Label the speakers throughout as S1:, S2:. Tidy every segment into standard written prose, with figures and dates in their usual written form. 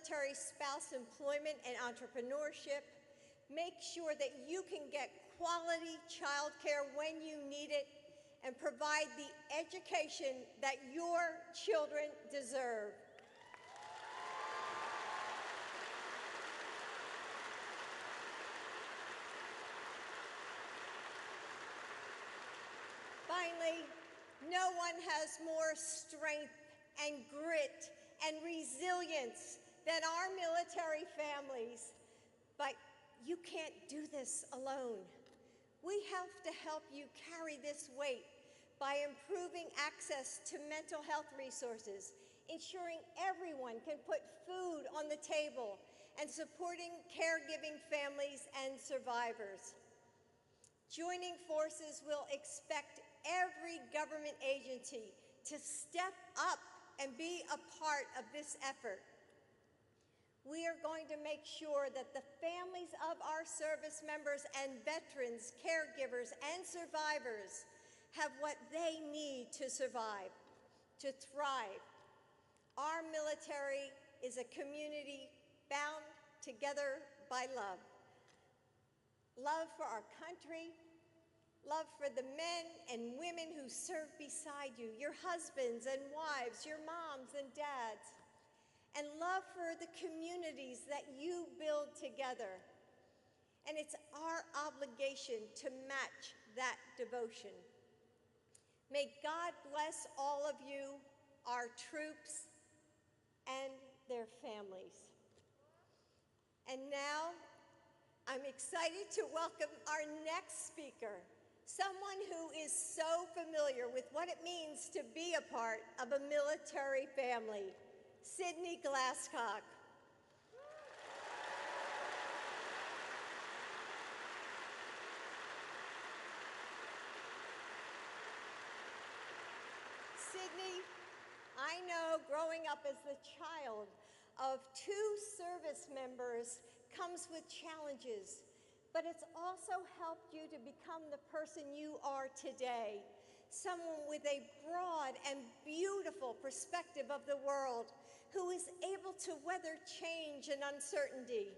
S1: military spouse employment and entrepreneurship. Make sure that you can get quality childcare when you need it, and provide the education that your children deserve. Finally, no one has more strength and grit and resilience than our military families. But you can't do this alone. We have to help you carry this weight by improving access to mental health resources, ensuring everyone can put food on the table, and supporting caregiving families and survivors. Joining forces will expect every government agency to step up and be a part of this effort. We are going to make sure that the families of our service members and veterans, caregivers, and survivors have what they need to survive, to thrive. Our military is a community bound together by love. Love for our country, love for the men and women who serve beside you, your husbands and wives, your moms and dads, and love for the communities that you build together. And it's our obligation to match that devotion. May God bless all of you, our troops, and their families. And now, I'm excited to welcome our next speaker, someone who is so familiar with what it means to be a part of a military family, Sydney Glasscock. Sydney, I know growing up as the child of 2 service members comes with challenges, but it's also helped you to become the person you are today, someone with a broad and beautiful perspective of the world who is able to weather change and uncertainty.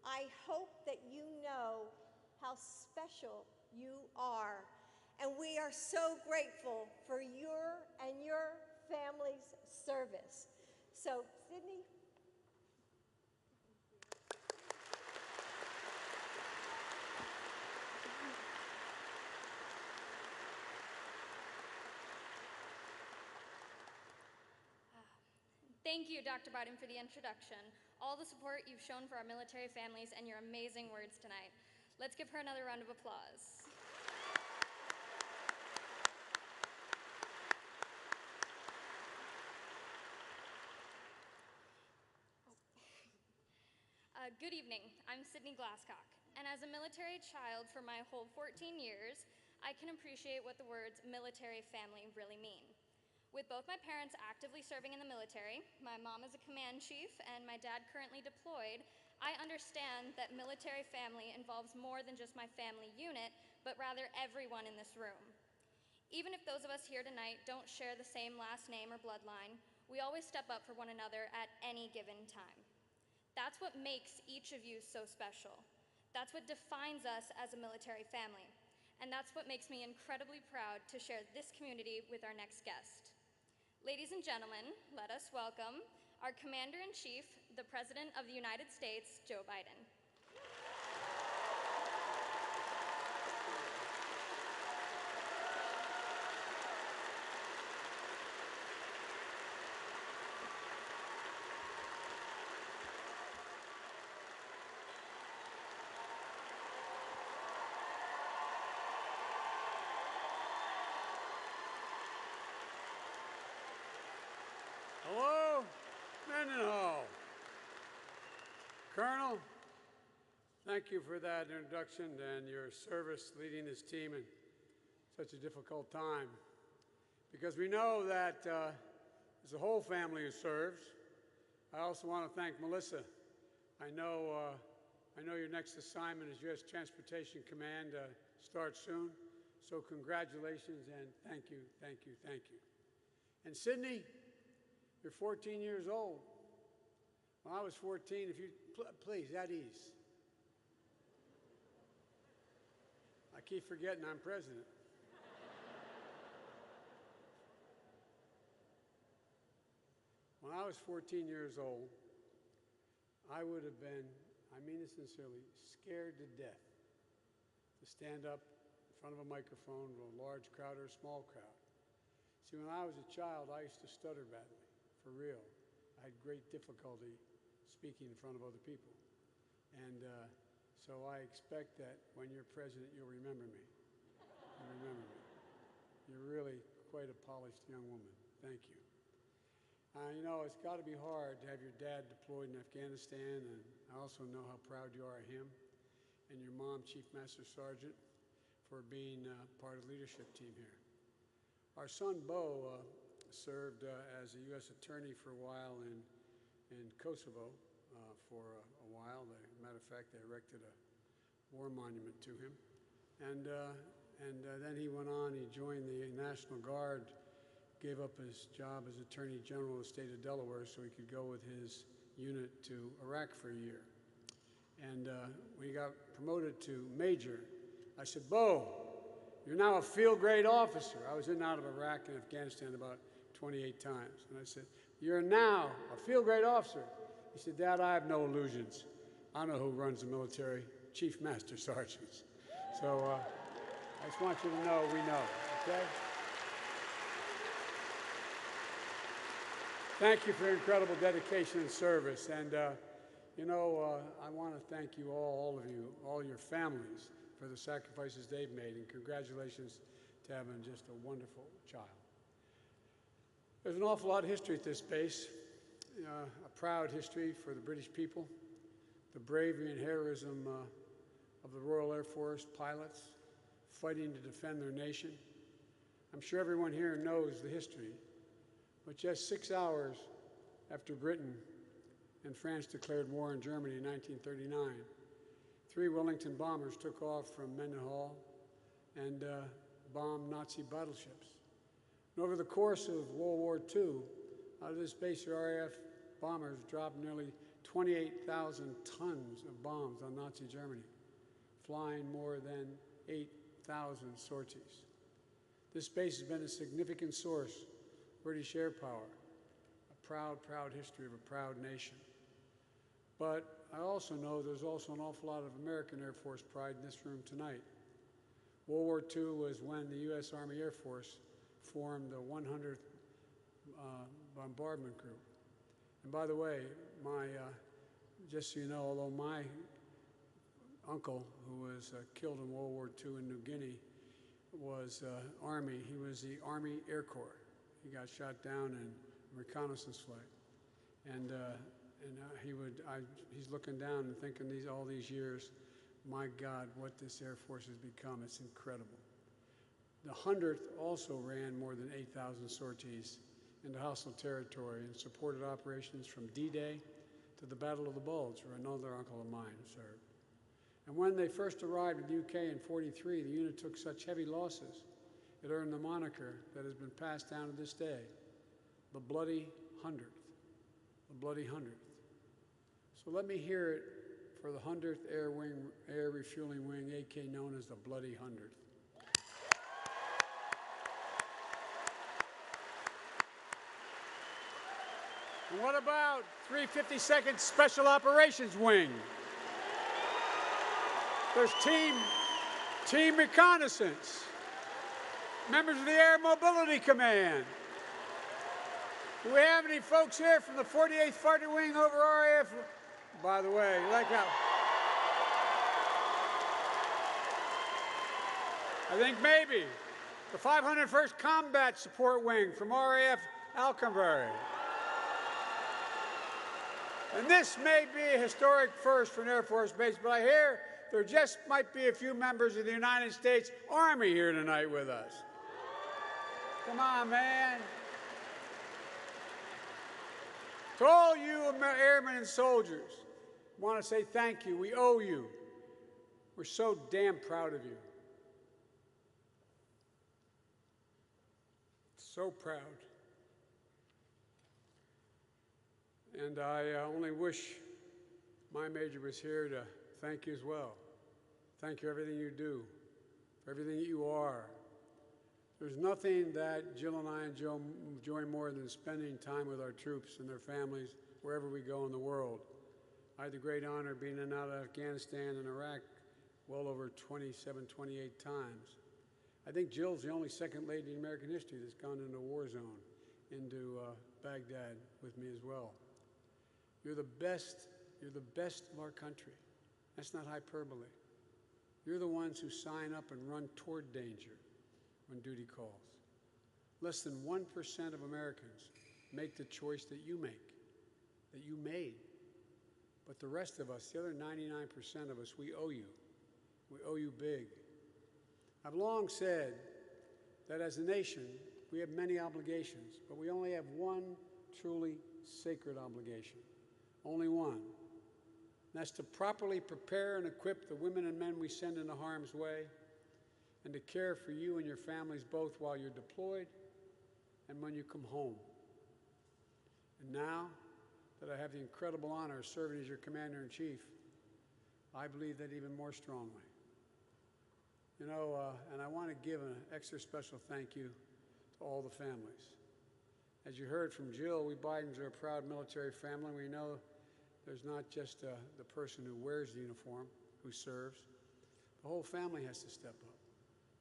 S1: I hope that you know how special you are, and we are so grateful for your and your family's service. So, Sydney.
S2: Thank you, Dr. Biden, for the introduction, all the support you've shown for our military families, and your amazing words tonight. Let's give her another round of applause. Good evening. I'm Sydney Glasscock, and as a military child for my whole 14 years, I can appreciate what the words military family really mean. With both my parents actively serving in the military, my mom is a command chief, and my dad currently deployed, I understand that military family involves more than just my family unit, but rather everyone in this room. Even if those of us here tonight don't share the same last name or bloodline, we always step up for one another at any given time. That's what makes each of you so special. That's what defines us as a military family. And that's what makes me incredibly proud to share this community with our next guest. Ladies and gentlemen, let us welcome our Commander-in-Chief, the President of the United States, Joe Biden.
S3: Hello, Mildenhall. Colonel, thank you for that introduction and your service leading this team in such a difficult time. Because we know that there's a whole family who serves. I also want to thank Melissa. I know your next assignment as U.S. Transportation Command starts soon. So congratulations and thank you, thank you, thank you. And Sydney, you're 14 years old. Well, When I was 14, if you, please, at ease. I keep forgetting I'm president. When I was 14 years old, I would have been, I mean this sincerely, scared to death to stand up in front of a microphone to a large crowd or a small crowd. See, when I was a child, I used to stutter badly, for real. I had great difficulty speaking in front of other people. And so I expect that when you're president, you'll remember me. You'll remember me. You're really quite a polished young woman. Thank you. You know, it's got to be hard to have your dad deployed in Afghanistan, and I also know how proud you are of him, and your mom, Chief Master Sergeant, for being part of the leadership team here. Our son, Bo, served as a U.S. attorney for a while in Kosovo for a while. As a matter of fact, they erected a war monument to him. And then he went on, he joined the National Guard, gave up his job as Attorney General of the state of Delaware so he could go with his unit to Iraq for a year. And when he got promoted to Major, I said, Bo, you're now a field grade officer. I was in and out of Iraq and Afghanistan about 28 times. And I said, you're now a field grade officer. He said, Dad, I have no illusions. I know who runs the military, Chief Master Sergeants. So I just want you to know we know, okay? Thank you for your incredible dedication and service. And, you know, I want to thank you all of you, all your families, for the sacrifices they've made. And congratulations to having just a wonderful child. There's an awful lot of history at this base, a proud history for the British people, the bravery and heroism of the Royal Air Force pilots fighting to defend their nation. I'm sure everyone here knows the history. But just 6 hours after Britain and France declared war on Germany in 1939, 3 Wellington bombers took off from Mildenhall and bombed Nazi battleships. And over the course of World War II, out of this base, the RAF bombers dropped nearly 28,000 tons of bombs on Nazi Germany, flying more than 8,000 sorties. This base has been a significant source British air power, a proud, proud history of a proud nation. But I also know there's also an awful lot of American Air Force pride in this room tonight. World War II was when the U.S. Army Air Force formed the 100th Bombardment Group. And by the way, just so you know, although my uncle, who was killed in World War II in New Guinea, was Army, he was the Army Air Corps. He got shot down in a reconnaissance flight, and he's looking down and thinking all these years, my God, what this Air Force has become. It's incredible. The 100th also ran more than 8,000 sorties into hostile territory and supported operations from D-Day to the Battle of the Bulge, where another uncle of mine served. And when they first arrived in the UK in '43, the unit took such heavy losses it earned the moniker that has been passed down to this day, the Bloody 100th, the Bloody 100th. So let me hear it for the 100th Air Refueling Wing, AK known as the Bloody 100th. And what about 352nd Special Operations Wing? There's Team Reconnaissance. Members of the Air Mobility Command. Do we have any folks here from the 48th Fighter Wing over RAF? By the way, like that. I think maybe the 501st Combat Support Wing from RAF Alconbury. And this may be a historic first for an Air Force base, but I hear there just might be a few members of the United States Army here tonight with us. Come on, man. To all you airmen and soldiers, I want to say thank you. We owe you. We're so damn proud of you. So proud. And I only wish my major was here to thank you as well. Thank you for everything you do, for everything that you are. There's nothing that Jill and I enjoy more than spending time with our troops and their families wherever we go in the world. I had the great honor of being in and out of Afghanistan and Iraq well over 27, 28 times. I think Jill's the only second lady in American history that's gone into a war zone, into Baghdad with me as well. You're the best of our country. That's not hyperbole. You're the ones who sign up and run toward danger when duty calls. Less than 1% of Americans make the choice that you make, that you made. But the rest of us, the other 99% of us, we owe you. We owe you big. I've long said that as a nation, we have many obligations, but we only have one truly sacred obligation. Only one. And that's to properly prepare and equip the women and men we send into harm's way, and to care for you and your families both while you're deployed and when you come home. And now that I have the incredible honor of serving as your Commander-in-Chief, I believe that even more strongly. You know, and I want to give an extra special thank you to all the families. As you heard from Jill, we Bidens are a proud military family. We know there's not just the person who wears the uniform, who serves. The whole family has to step up.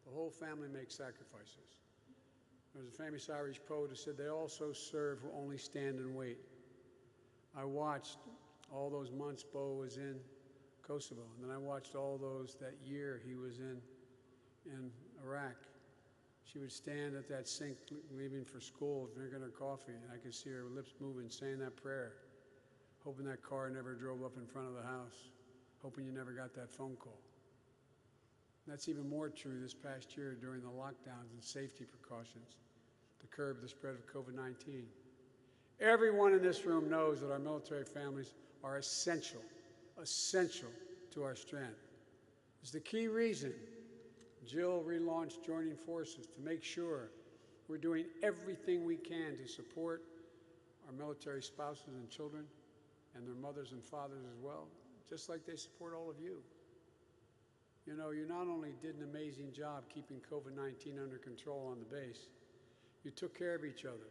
S3: The whole family makes sacrifices. There's a famous Irish poet who said, "They also serve who only stand and wait." I watched all those months Bo was in Kosovo, and then I watched all those that year he was in Iraq. She would stand at that sink leaving for school, drinking her coffee, and I could see her lips moving, saying that prayer, hoping that car never drove up in front of the house, hoping you never got that phone call. That's even more true this past year during the lockdowns and safety precautions to curb the spread of COVID-19. Everyone in this room knows that our military families are essential to our strength. It's the key reason Jill relaunched Joining Forces, to make sure we're doing everything we can to support our military spouses and children and their mothers and fathers as well, just like they support all of you. You know, you not only did an amazing job keeping COVID-19 under control on the base, you took care of each other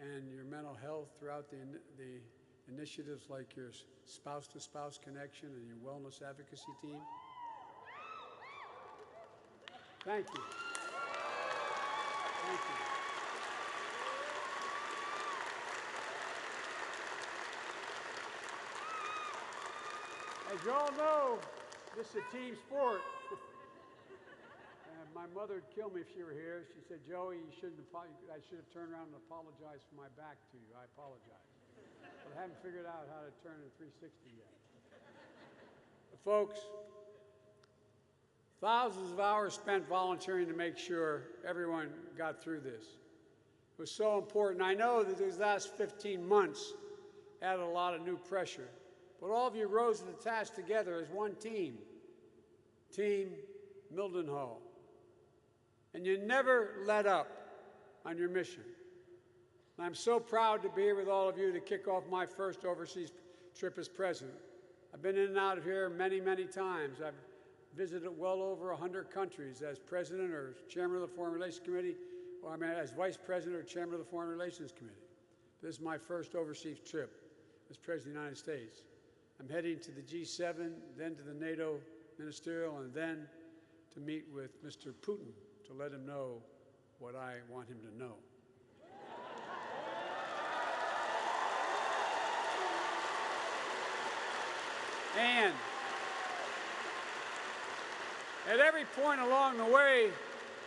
S3: and your mental health throughout the initiatives like your spouse-to-spouse connection and your wellness advocacy team. Thank you. Thank you. As you all know, this is a team sport. And my mother would kill me if she were here. She said, "Joey, I should have turned around and apologized for my back to you. I apologize. But I haven't figured out how to turn a 360 yet." But folks, thousands of hours spent volunteering to make sure everyone got through this. It was so important. I know that these last 15 months added a lot of new pressure, but all of you rose to the task together as one team, Team Mildenhall. And you never let up on your mission. And I'm so proud to be here with all of you to kick off my first overseas trip as president. I've been in and out of here many, many times. I've visited well over 100 countries as president or chairman of the Foreign Relations Committee, or as vice president or chairman of the Foreign Relations Committee. This is my first overseas trip as president of the United States. I'm heading to the G7, then to the NATO ministerial, and then to meet with Mr. Putin to let him know what I want him to know. And at every point along the way,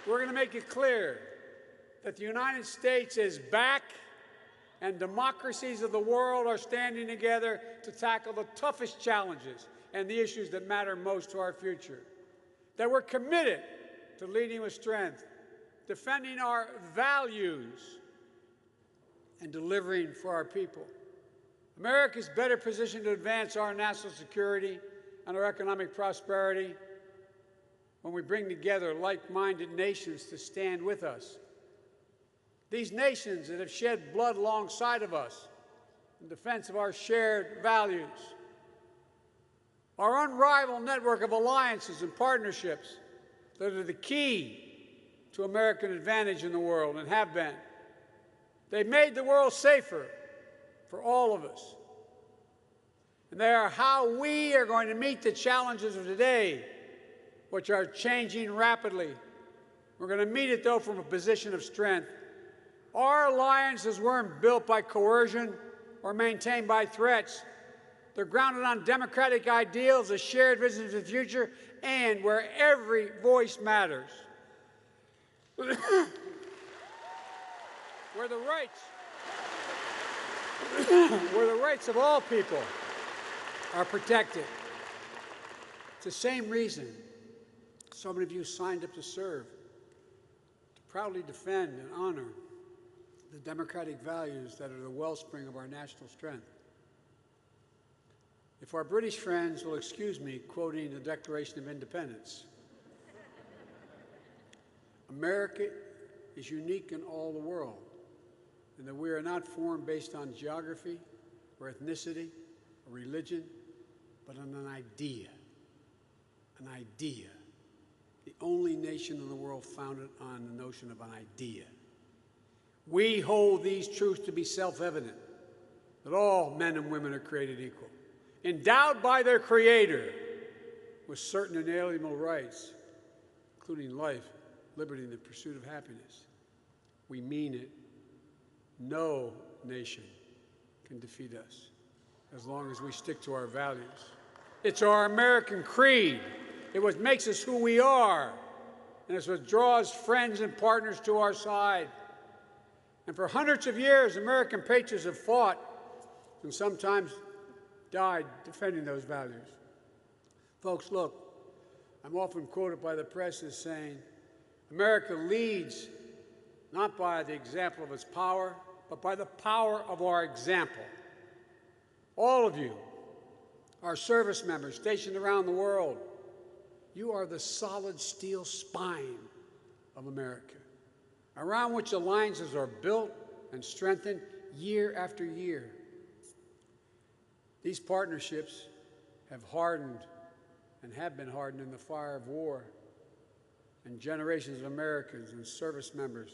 S3: we're going to make it clear that the United States is back and democracies of the world are standing together to tackle the toughest challenges and the issues that matter most to our future. That we're committed to leading with strength, defending our values, and delivering for our people. America is better positioned to advance our national security and our economic prosperity when we bring together like-minded nations to stand with us. These nations that have shed blood alongside of us, in defense of our shared values. Our unrivaled network of alliances and partnerships that are the key to American advantage in the world and have been. They've made the world safer for all of us. And they are how we are going to meet the challenges of today, which are changing rapidly. We're going to meet it, though, from a position of strength. Our alliances weren't built by coercion or maintained by threats. They're grounded on democratic ideals, a shared vision of the future, and where every voice matters. Where the rights of all people are protected. It's the same reason so many of you signed up to serve, to proudly defend and honor the democratic values that are the wellspring of our national strength. If our British friends will excuse me quoting the Declaration of Independence, America is unique in all the world, and that we are not formed based on geography or ethnicity or religion, but on an idea. An idea. The only nation in the world founded on the notion of an idea. We hold these truths to be self-evident, that all men and women are created equal, endowed by their Creator with certain inalienable rights, including life, liberty, and the pursuit of happiness. We mean it. No nation can defeat us as long as we stick to our values. It's our American creed. It's what makes us who we are, and it's what draws friends and partners to our side. And for hundreds of years, American patriots have fought and sometimes died defending those values. Folks, look, I'm often quoted by the press as saying, America leads not by the example of its power, but by the power of our example. All of you, our service members stationed around the world, you are the solid steel spine of America, around which alliances are built and strengthened year after year. These partnerships have hardened and have been hardened in the fire of war, and generations of Americans and service members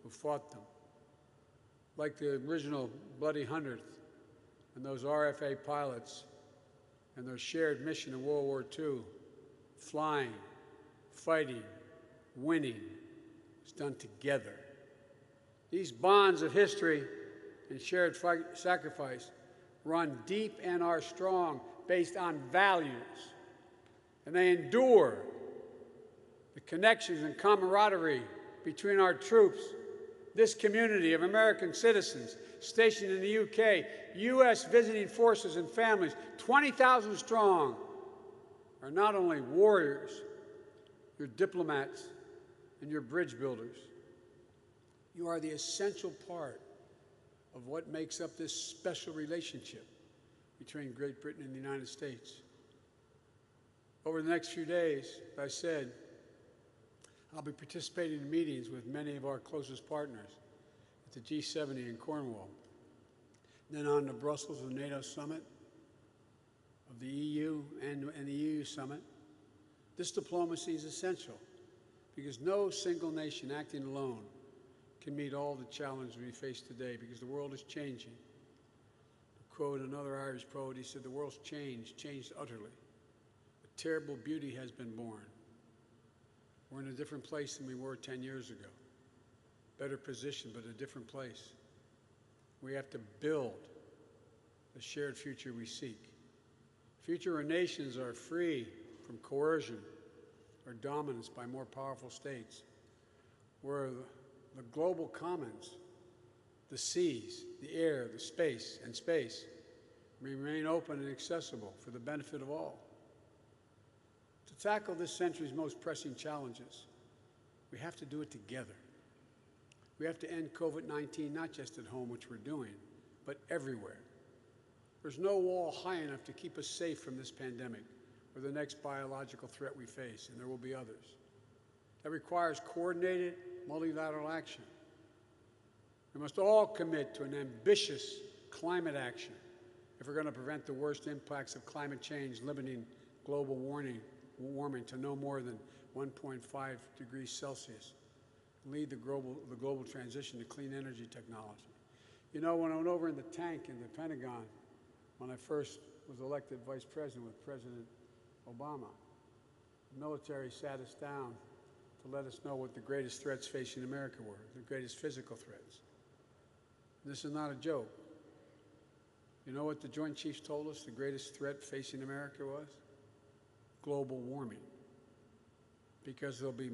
S3: who fought them, like the original Bloody 100th and those RFA pilots and their shared mission in World War II, flying, fighting, winning, was done together. These bonds of history and shared sacrifice run deep and are strong, based on values, and they endure. The connections and camaraderie between our troops, this community of American citizens stationed in the UK, U.S. visiting forces and families, 20,000 strong, are not only warriors, you're diplomats and you're bridge builders. You are the essential part of what makes up this special relationship between Great Britain and the United States. Over the next few days, as I said, I'll be participating in meetings with many of our closest partners at the G70 in Cornwall, then on to Brussels, the NATO summit of the EU and the EU summit. This diplomacy is essential because no single nation acting alone can meet all the challenges we face today because the world is changing. To quote another Irish poet, he said, the world's changed utterly. A terrible beauty has been born. We're in a different place than we were 10 years ago. Better position, but a different place. We have to build the shared future we seek. Future where nations are free from coercion or dominance by more powerful states, where the global commons, the seas, the air, the space, remain open and accessible for the benefit of all. To tackle this century's most pressing challenges, we have to do it together. We have to end COVID-19 not just at home, which we're doing, but everywhere. There's no wall high enough to keep us safe from this pandemic or the next biological threat we face, and there will be others. That requires coordinated, multilateral action. We must all commit to an ambitious climate action if we're going to prevent the worst impacts of climate change, limiting global warming to no more than 1.5 degrees Celsius, lead the global transition to clean energy technology. You know, when I went over in the tank in the Pentagon, when I first was elected vice president with President Obama, the military sat us down to let us know what the greatest threats facing America were, the greatest physical threats. This is not a joke. You know what the Joint Chiefs told us the greatest threat facing America was? Global warming. Because there'll be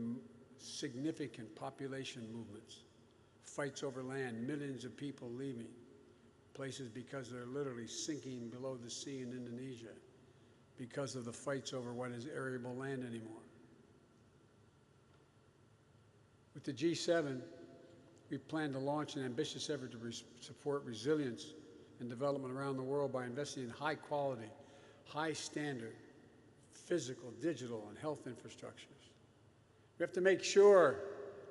S3: significant population movements, fights over land, millions of people leaving places because they're literally sinking below the sea in Indonesia because of the fights over what is arable land anymore. With the G7, we plan to launch an ambitious effort to support resilience and development around the world by investing in high quality, high standard, physical, digital, and health infrastructures. We have to make sure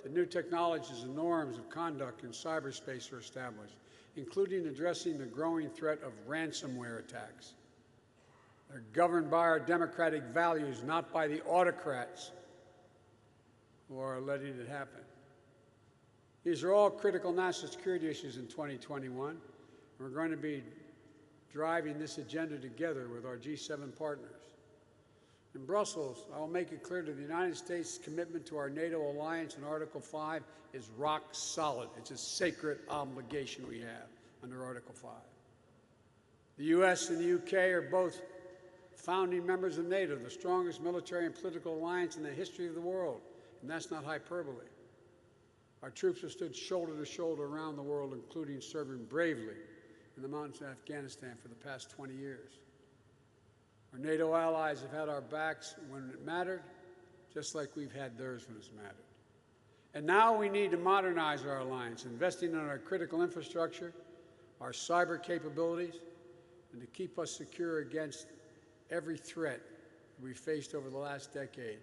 S3: that new technologies and norms of conduct in cyberspace are established, including addressing the growing threat of ransomware attacks. They're governed by our democratic values, not by the autocrats who are letting it happen. These are all critical national security issues in 2021. We're going to be driving this agenda together with our G7 partners. In Brussels, I will make it clear to the United States' commitment to our NATO alliance in Article 5 is rock solid. It's a sacred obligation we have under Article 5. The U.S. and the U.K. are both founding members of NATO, the strongest military and political alliance in the history of the world, and that's not hyperbole. Our troops have stood shoulder to shoulder around the world, including serving bravely in the mountains of Afghanistan for the past 20 years. Our NATO allies have had our backs when it mattered, just like we've had theirs when it's mattered. And now we need to modernize our alliance, investing in our critical infrastructure, our cyber capabilities, and to keep us secure against every threat we faced over the last decade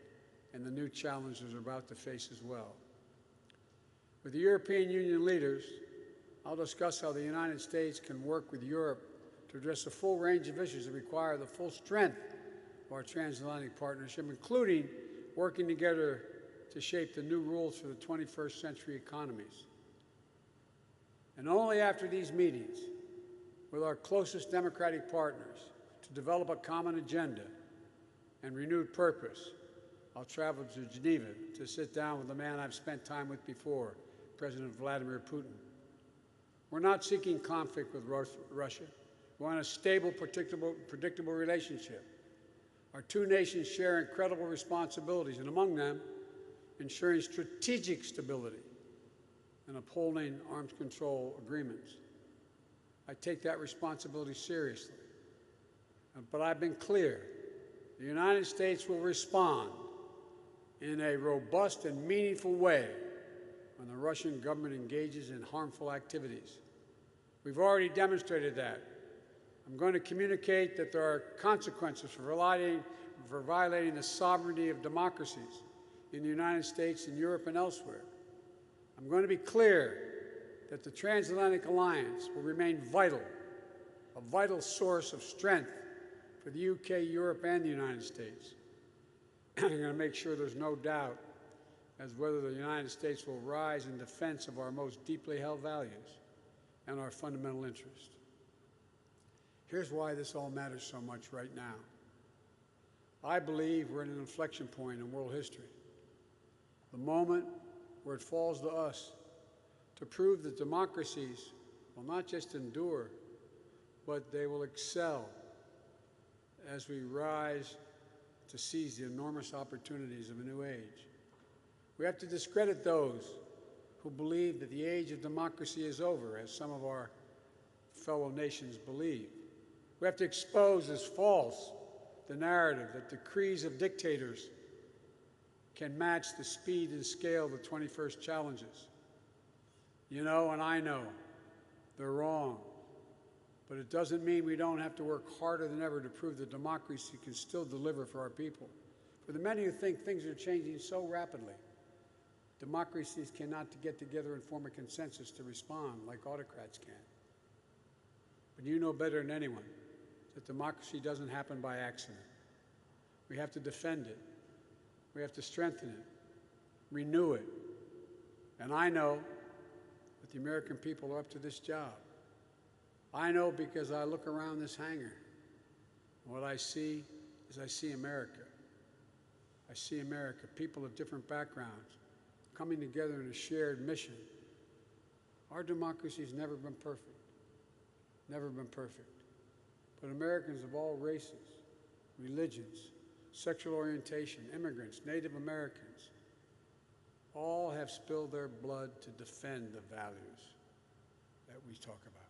S3: and the new challenges we're about to face as well. With the European Union leaders, I'll discuss how the United States can work with Europe to address a full range of issues that require the full strength of our transatlantic partnership, including working together to shape the new rules for the 21st century economies. And only after these meetings with our closest democratic partners to develop a common agenda and renewed purpose, I'll travel to Geneva to sit down with the man I've spent time with before, President Vladimir Putin. We're not seeking conflict with Russia. We want a stable, predictable relationship. Our two nations share incredible responsibilities, and among them, ensuring strategic stability and upholding arms control agreements. I take that responsibility seriously. But I've been clear, the United States will respond in a robust and meaningful way when the Russian government engages in harmful activities. We've already demonstrated that. I'm going to communicate that there are consequences for violating the sovereignty of democracies in the United States and Europe and elsewhere. I'm going to be clear that the transatlantic alliance will remain vital, a vital source of strength for the UK, Europe, and the United States. I'm going to make sure there's no doubt as whether the United States will rise in defense of our most deeply held values and our fundamental interests. Here's why this all matters so much right now. I believe we're at an inflection point in world history, the moment where it falls to us to prove that democracies will not just endure, but they will excel as we rise to seize the enormous opportunities of a new age. We have to discredit those who believe that the age of democracy is over, as some of our fellow nations believe. We have to expose as false the narrative that the decrees of dictators can match the speed and scale of the 21st challenges. You know, and I know, they're wrong. But it doesn't mean we don't have to work harder than ever to prove that democracy can still deliver for our people. For the many who think things are changing so rapidly, democracies cannot get together and form a consensus to respond like autocrats can. And you know better than anyone that democracy doesn't happen by accident. We have to defend it. We have to strengthen it, renew it. And I know that the American people are up to this job. I know because I look around this hangar. What I see is I see America. I see America, people of different backgrounds, coming together in a shared mission. Our democracy's never been perfect, never been perfect. But Americans of all races, religions, sexual orientation, immigrants, Native Americans, all have spilled their blood to defend the values that we talk about.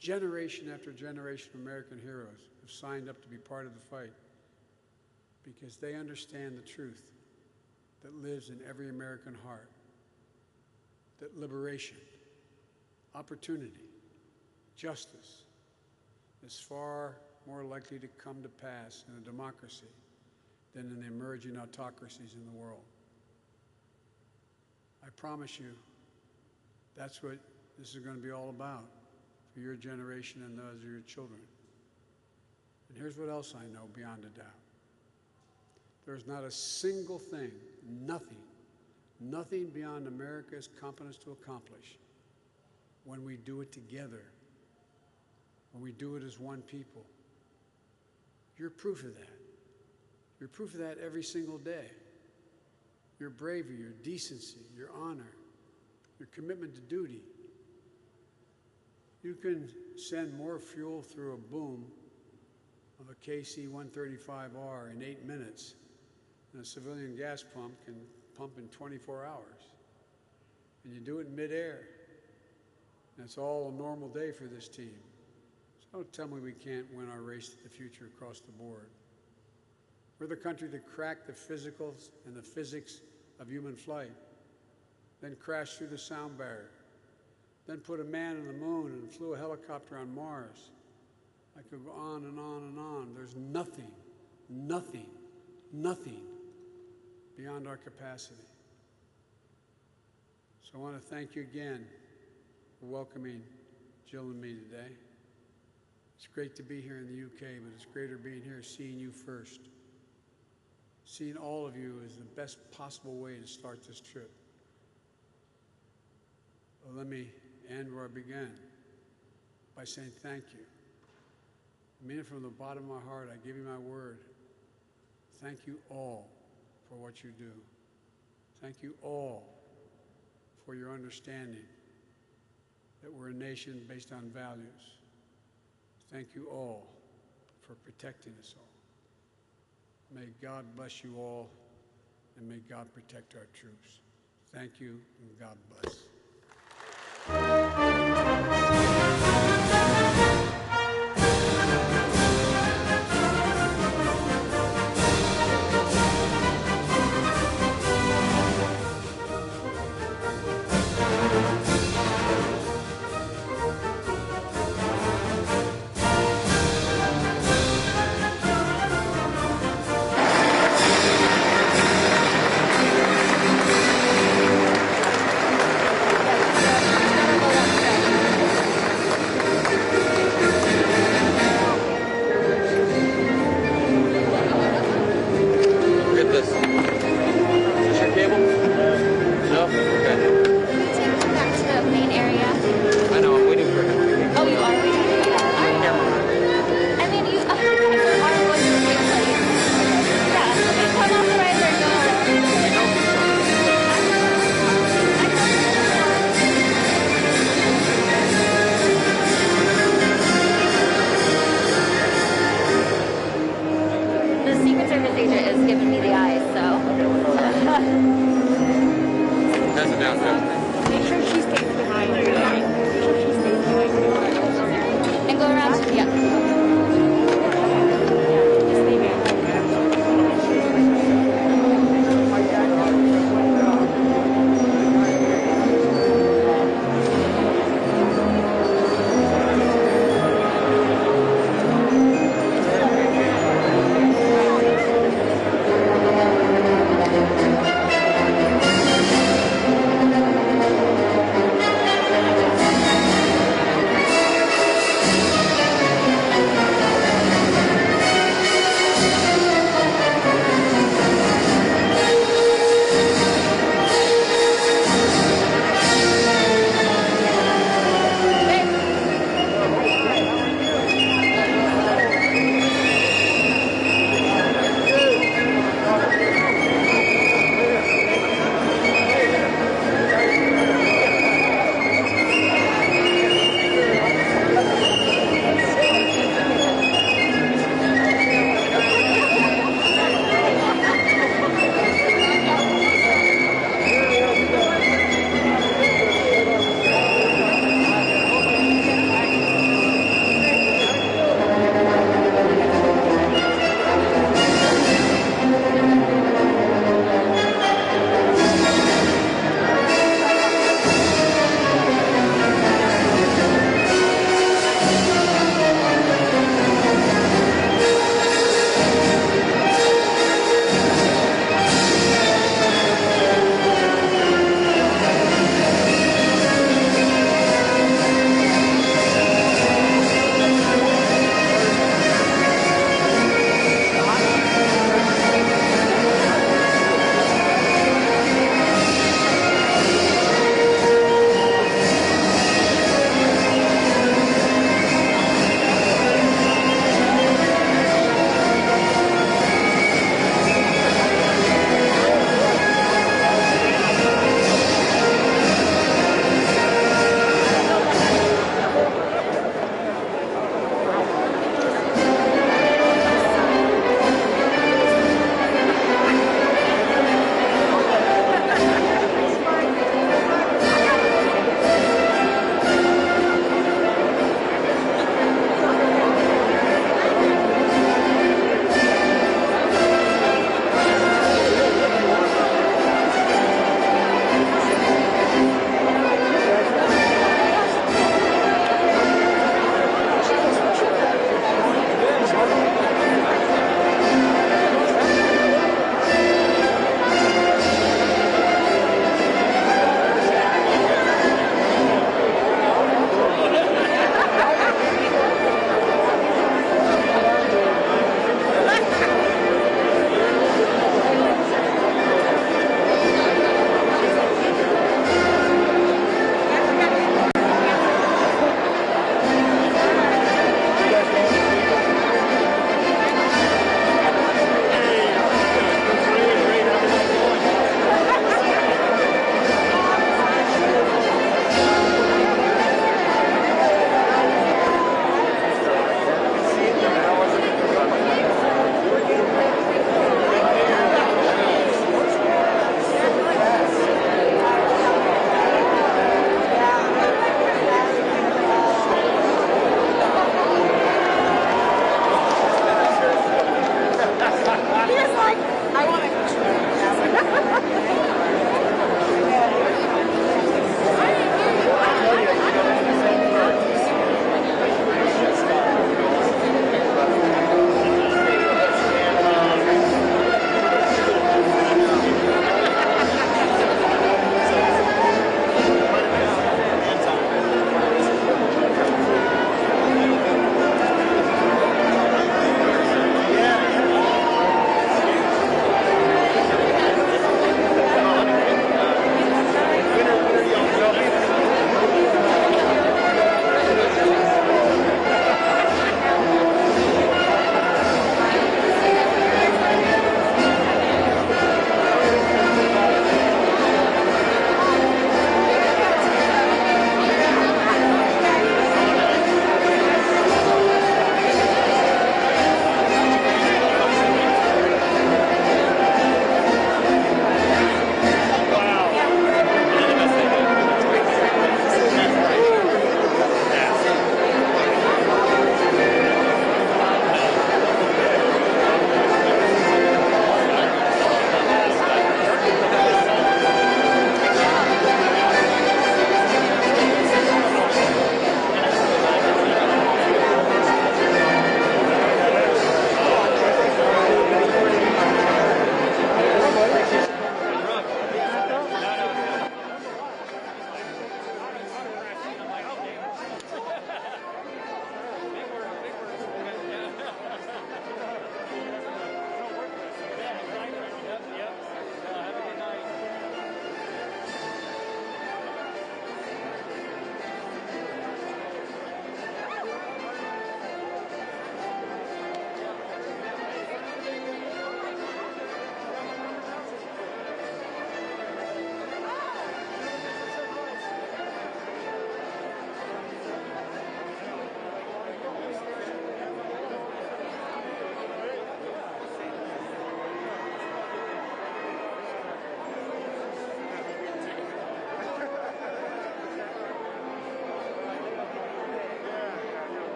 S3: Generation after generation of American heroes have signed up to be part of the fight because they understand the truth that lives in every American heart, that liberation, opportunity, justice is far more likely to come to pass in a democracy than in the emerging autocracies in the world. I promise you, that's what this is going to be all about for your generation and those of your children. And here's what else I know beyond a doubt. There's not a single thing, nothing beyond America's competence to accomplish when we do it together, when we do it as one people. You're proof of that. You're proof of that every single day. Your bravery, your decency, your honor, your commitment to duty. You can send more fuel through a boom of a KC-135R in 8 minutes than a civilian gas pump can pump in 24 hours. And you do it in midair. And it's all a normal day for this team. So don't tell me we can't win our race to the future across the board. We're the country that cracked the physicals and the physics of human flight, then crashed through the sound barrier, then put a man on the moon and flew a helicopter on Mars. I could go on and on and on. There's nothing beyond our capacity. So I want to thank you again for welcoming Jill and me today. It's great to be here in the UK, but it's greater being here, seeing you first. Seeing all of you is the best possible way to start this trip. Well, let me end where I began, by saying thank you. I mean it from the bottom of my heart. I give you my word. Thank you all for what you do. Thank you all for your understanding that we're a nation based on values. Thank you all for protecting us all. May God bless you all, and may God protect our troops. Thank you, and God bless.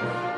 S4: Thank you.